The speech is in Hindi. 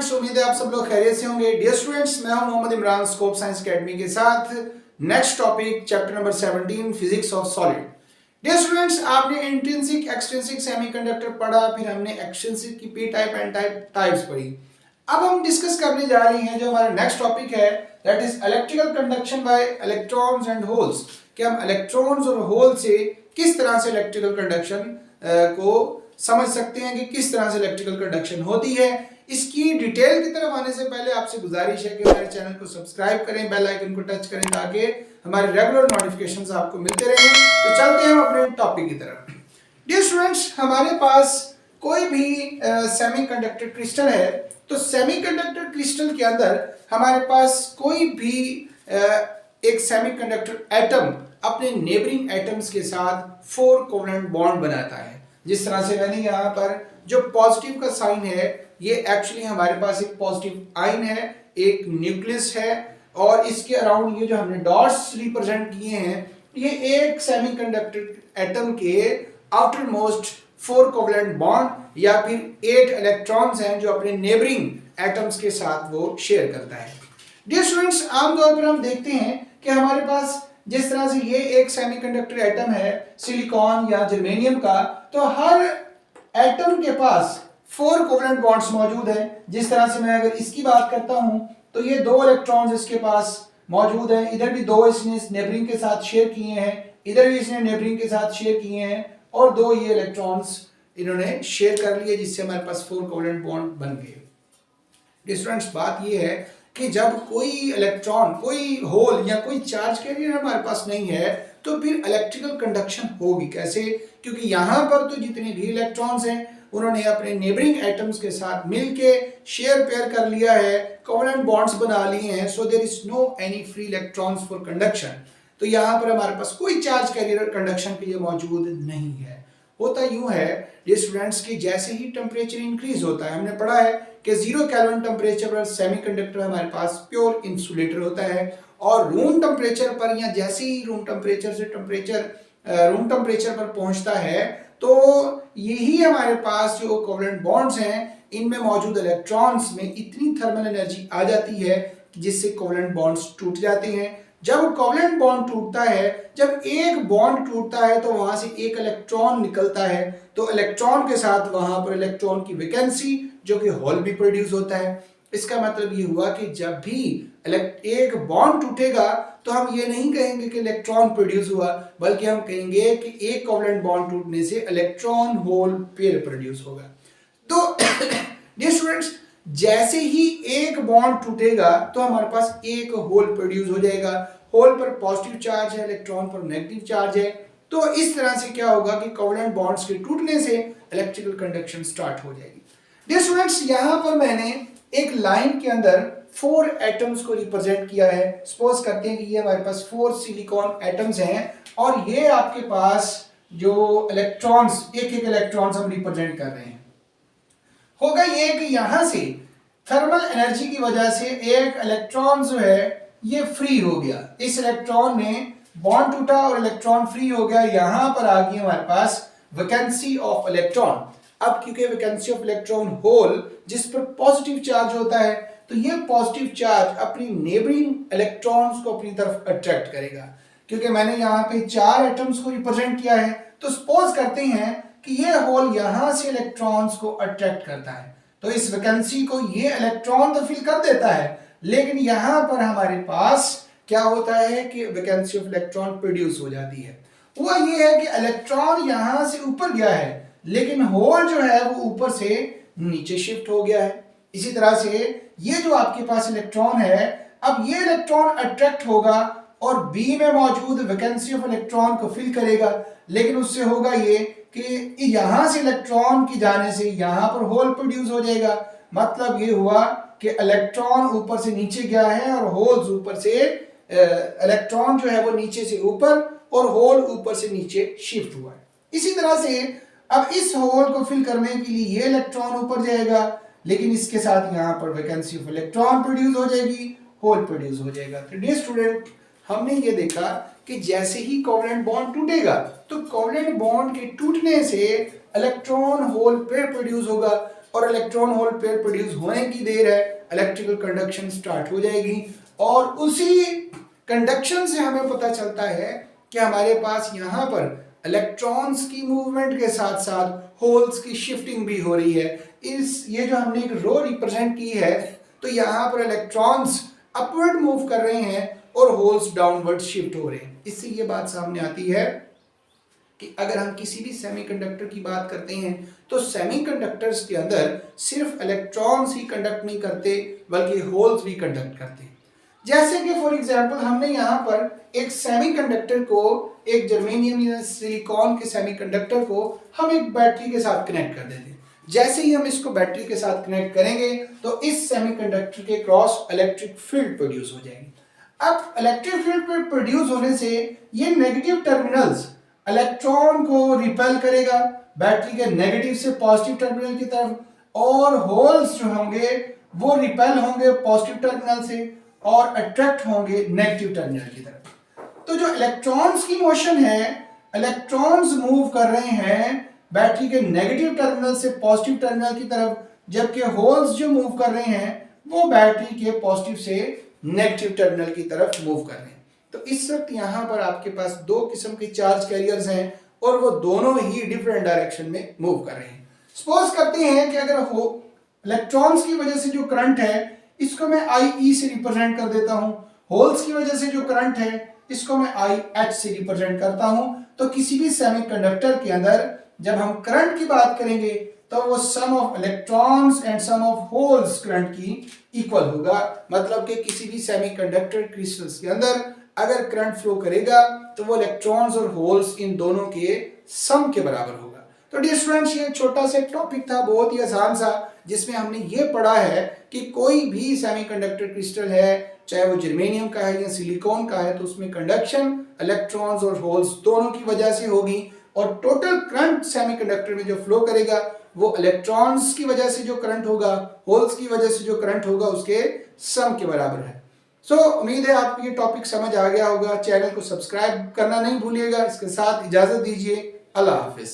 स्टूडेंट्स, उम्मीद है आप सब लोग खैरियत से होंगे। डियर स्टूडेंट्स, मैं हूं Mohammad Imran scope science academy के साथ। Next topic chapter number 17 physics of solid. Dear students, आपने इंट्रिंसिक एक्सट्रिंसिक सेमीकंडक्टर पढ़ा, फिर हमने एक्सट्रिंसिक की P type N type types पढ़ी। अब हम डिस्कस करने जा रहे हैं जो हमारा नेक्स्ट टॉपिक है, that is electrical conduction bye electrons and holes. कि हम इलेक्ट्रॉन्स और होल से किस तरह से इलेक्ट्रिकल कंडक्शन को समझ सकते हैं कि किस तरह से इलेक्ट्रिकल कंडक्शन होती है। इसकी डिटेल की तरफ आने से पहले आपसे गुजारिश है कि हमारे चैनल को सब्सक्राइब करें, बेल आइकन को टच करें ताकि हमारे रेगुलर नोटिफिकेशंस आपको मिलते रहें। तो चलते हैं हम अपने टॉपिक की तरफ। डियर स्टूडेंट्स, हमारे पास कोई भी सेमीकंडक्टर क्रिस्टल है, तो सेमीकंडक्टर क्रिस्टल के अंदर हमारे पास कोई भी एक सेमीकंडक्टर एटम अपने नेबरिंग एटम्स के साथ 4 कोवेलेंट बॉन्ड बनाता है। जिस तरह से मैंने यहाँ पर जो पॉजिटिव का साइन है, ये एक्चुअली हमारे पास एक पॉजिटिव आयन है, एक न्यूक्लियस है, और इसके अराउंड ये जो हमने डॉट्स रिप्रेजेंट किए हैं, ये एक सेमीकंडक्टर एटम के आउटर मोस्ट 4 कोवेलेंट बॉन्ड या फिर 8 इलेक्ट्रॉन्स हैं जो अपने नेबरिंग एटम्स के साथ वो शेयर करता है। डियर स्टूडेंट्स, आमतौर पर हम देखते हैं कि हमारे पास जिस तरह से ये एक सेमीकंडक्टर एटम है सिलिकॉन या जर्मेनियम का, तो हर एटम के पास 4 कोवेलेंट बॉन्ड्स मौजूद हैं। जिस तरह से मैं अगर इसकी बात करता हूं तो ये 2 इलेक्ट्रॉन्स इसके पास मौजूद हैं, इधर भी 2 इसने इस नेबरिंग के साथ शेयर किए हैं, इधर भी इसने नेबरिंग के साथ शेयर किए हैं, और 2 ये इलेक्ट्रॉन्स इन्होंने शेयर कर लिए, जिससे हमारे पास 4 कोवेलेंट बॉन्ड बन गए। स्टूडेंट्स, बात ये है कि जब कोई इलेक्ट्रॉन, कोई होल या कोई चार्ज कैरियर हमारे पास नहीं है, तो फिर इलेक्ट्रिकल कंडक्शन होगी कैसे? क्योंकि यहाँ पर तो जितने भी इलेक्ट्रॉन्स हैं उन्होंने अपने नेबरिंग एटम्स के साथ मिलके शेयर पेयर कर लिया है, कोवेलेंट बॉन्ड्स बना लिए हैं, so there is no any free electrons for conduction. तो यहाँ पर हमारे पास कोई चार्ज कैरियर कंडक्शन के लिए मौजूद नहीं है। होता यूं है ये स्टूडेंट्स की, जैसे ही टेम्परेचर इंक्रीज होता है, हमने पढ़ा है कि 0 केल्विन टेम्परेचर पर सेमीकंडक्टर हमारे पास प्योर इंसुलेटर होता है, और रूम टेम्परेचर पर या जैसे ही रूम टेम्परेचर पर पहुंचता है, तो यही हमारे पास जो कोवेलेंट बॉन्ड्स हैं इनमें मौजूद इलेक्ट्रॉन्स में इतनी थर्मल एनर्जी आ जाती है जिससे कोवेलेंट बॉन्ड्स टूट जाते हैं। जब कोवेलेंट बॉन्ड टूटता है, जब एक बॉन्ड टूटता है तो वहां से एक इलेक्ट्रॉन निकलता है, तो इलेक्ट्रॉन के साथ वहां पर इलेक्ट्रॉन की वैकेंसी जो कि होल भी प्रोड्यूस होता है। इसका मतलब ये हुआ कि जब भी एक बॉन्ड टूटेगा तो हम ये नहीं कहेंगे कि इलेक्ट्रॉन प्रोड्यूस हुआ, बल्कि हम कहेंगे कि एक कोवेलेंट बॉन्ड टूटने से इलेक्ट्रॉन होल पेयर प्रोड्यूस होगा। तो डियर स्टूडेंट्स, जैसे ही एक बॉन्ड टूटेगा तो हमारे पास एक होल प्रोड्यूस हो जाएगा। होल पर पॉजिटिव चार्ज है, इलेक्ट्रॉन पर नेगेटिव चार्ज है। तो इस तरह से क्या होगा कि कोवेलेंट बॉन्ड्स के टूटने से इलेक्ट्रिकल कंडक्शन स्टार्ट हो जाएगी। डियर स्टूडेंट्स, यहां पर मैंने एक लाइन के अंदर 4 एटम्स को रिप्रेजेंट किया है। सपोज करते हैं कि ये हमारे पास 4 सिलिकॉन एटम्स हैं, और ये आपके पास जो इलेक्ट्रॉन्स, एक एक इलेक्ट्रॉन्स हम रिप्रेजेंट कर रहे हैं। होगा ये कि यहां से थर्मल एनर्जी की वजह से एक इलेक्ट्रॉन जो है ये फ्री हो गया। इस इलेक्ट्रॉन ने बॉन्ड टूटा और इलेक्ट्रॉन फ्री हो गया। यहां पर आ गई हमारे पास वैकेंसी ऑफ इलेक्ट्रॉन। अब क्योंकि वैकेंसी ऑफ इलेक्ट्रॉन होल जिस पर पॉजिटिव चार्ज होता है, तो ये पॉजिटिव चार्ज अपनी नेबरिंग इलेक्ट्रॉन्स को अपनी तरफ अट्रैक्ट करेगा। क्योंकि मैंने यहाँ पे 4 एटम्स को रिप्रेजेंट किया है, तो सपोज करते हैं कि ये होल यहां से इलेक्ट्रॉन्स को अट्रैक्ट करता है, तो इस वैकेंसी को ये इलेक्ट्रॉन तो फिल कर देता है, लेकिन यहां पर हमारे पास क्या होता है कि वैकेंसी ऑफ इलेक्ट्रॉन प्रोड्यूस हो जाती है। हुआ ये है कि इलेक्ट्रॉन यहां से ऊपर गया है, लेकिन होल जो है वो ऊपर से नीचे शिफ्ट हो गया है। इसी तरह से ये जो आपके पास इलेक्ट्रॉन है, अब ये इलेक्ट्रॉन अट्रैक्ट होगा और बी में मौजूद वैकेंसी ऑफ इलेक्ट्रॉन को फिल करेगा, लेकिन उससे होगा ये कि यहां से इलेक्ट्रॉन की जाने से यहां पर होल प्रोड्यूस हो जाएगा। मतलब ये हुआ कि इलेक्ट्रॉन ऊपर से नीचे गया है और होल्स ऊपर से, इलेक्ट्रॉन जो है वो नीचे से ऊपर और होल ऊपर से नीचे शिफ्ट हुआ है। इसी तरह से अब इस होल को फिल करने के लिए ये इलेक्ट्रॉन ऊपर जाएगा, लेकिन इसके साथ यहाँ पर वैकेंसी ऑफ इलेक्ट्रॉन प्रोड्यूस हो जाएगी, होल प्रोड्यूस हो जाएगा। तो डियर स्टूडेंट, हमने ये देखा कि जैसे ही कोवेलेंट बॉन्ड टूटेगा, तो कोवेलेंट बॉन्ड के टूटने से इलेक्ट्रॉन होल पेयर प्रोड्यूस होगा। और इलेक्ट्रॉन होल पेयर प्रोड्यूस होने की देर है, इलेक्ट्रिकल कंडक्शन स्टार्ट हो जाएगी। और उसी कंडक्शन से हमें पता चलता है कि हमारे पास यहाँ पर इलेक्ट्रॉन्स की मूवमेंट के साथ साथ होल्स की शिफ्टिंग भी हो रही है। ये जो हमने एक रो रिप्रेजेंट की है, तो यहाँ पर इलेक्ट्रॉन्स अपवर्ड मूव कर रहे हैं और होल्स डाउनवर्ड शिफ्ट हो रहे हैं। इससे ये बात सामने आती है कि अगर हम किसी भी सेमीकंडक्टर की बात करते हैं तो सेमीकंडक्टर्स के अंदर सिर्फ इलेक्ट्रॉन्स ही कंडक्ट नहीं करते बल्कि होल्स भी कंडक्ट करते हैं। जैसे कि फॉर एग्जांपल हमने यहाँ पर एक सेमीकंडक्टर को, एक जर्मेनियम या सिलिकॉन के सेमीकंडक्टर को हम एक बैटरी के साथ कनेक्ट कर देते हैं। जैसे ही हम इसको बैटरी के साथ कनेक्ट करेंगे तो इस सेमीकंडक्टर के क्रॉस इलेक्ट्रिक फील्ड प्रोड्यूस हो जाएगी। अब इलेक्ट्रिक फील्ड प्रोड्यूस होने से ये नेगेटिव टर्मिनल्स इलेक्ट्रॉन को रिपेल करेगा बैटरी के नेगेटिव से पॉजिटिव टर्मिनल की तरफ, और होल्स जो होंगे वो रिपेल होंगे पॉजिटिव टर्मिनल से और अट्रैक्ट होंगे नेगेटिव टर्मिनल की तरफ। तो जो इलेक्ट्रॉन्स की मोशन है, इलेक्ट्रॉन्स मूव कर रहे हैं बैटरी के नेगेटिव टर्मिनल से पॉजिटिव टर्मिनल की तरफ, जबकि होल्स जो मूव कर रहे हैं वो बैटरी के पॉजिटिव से नेगेटिव टर्मिनल की तरफ मूव कर रहे हैं। तो इस वक्त यहाँ पर आपके पास दो किस्म के चार्ज कैरियर्स हैं और वो दोनों ही डिफरेंट डायरेक्शन में मूव कर रहे हैं। सपोज करते हैं कि अगर हो इलेक्ट्रॉन्स की वजह से जो करंट है इसको मैं IE से रिप्रेजेंट कर देता हूं, होल्स की वजह से जो करंट है इसको मैं IH से रिप्रेजेंट करता हूं। तो किसी भी सेमीकंडक्टर के अंदर जब हम करंट की बात करेंगे तो वो sum of electrons and sum of holes current की इक्वल होगा। मतलब कि किसी भी सेमीकंडक्टर क्रिस्टल्स के अंदर अगर करंट फ्लो करेगा तो वो इलेक्ट्रॉन्स और होल्स इन दोनों के सम के बराबर होगा। तो डियर स्टूडेंट्स, ये छोटा सा टॉपिक था, बहुत ही आसान सा, जिसमें हमने ये पढ़ा है कि कोई भी सेमीकंडक्टर क्रिस्टल है, चाहे वो जर्मेनियम का है या सिलिकॉन का है, तो उसमें कंडक्शन इलेक्ट्रॉन्स और होल्स दोनों की वजह से होगी और टोटल करंट सेमीकंडक्टर में जो फ्लो करेगा वो इलेक्ट्रॉन्स की वजह से जो करंट होगा, होल्स की वजह से जो करंट होगा उसके सम के बराबर है। उम्मीद है आपको ये टॉपिक समझ आ गया होगा। चैनल को सब्सक्राइब करना नहीं भूलिएगा। इसके साथ इजाजत दीजिए। अल्लाह हाफिज।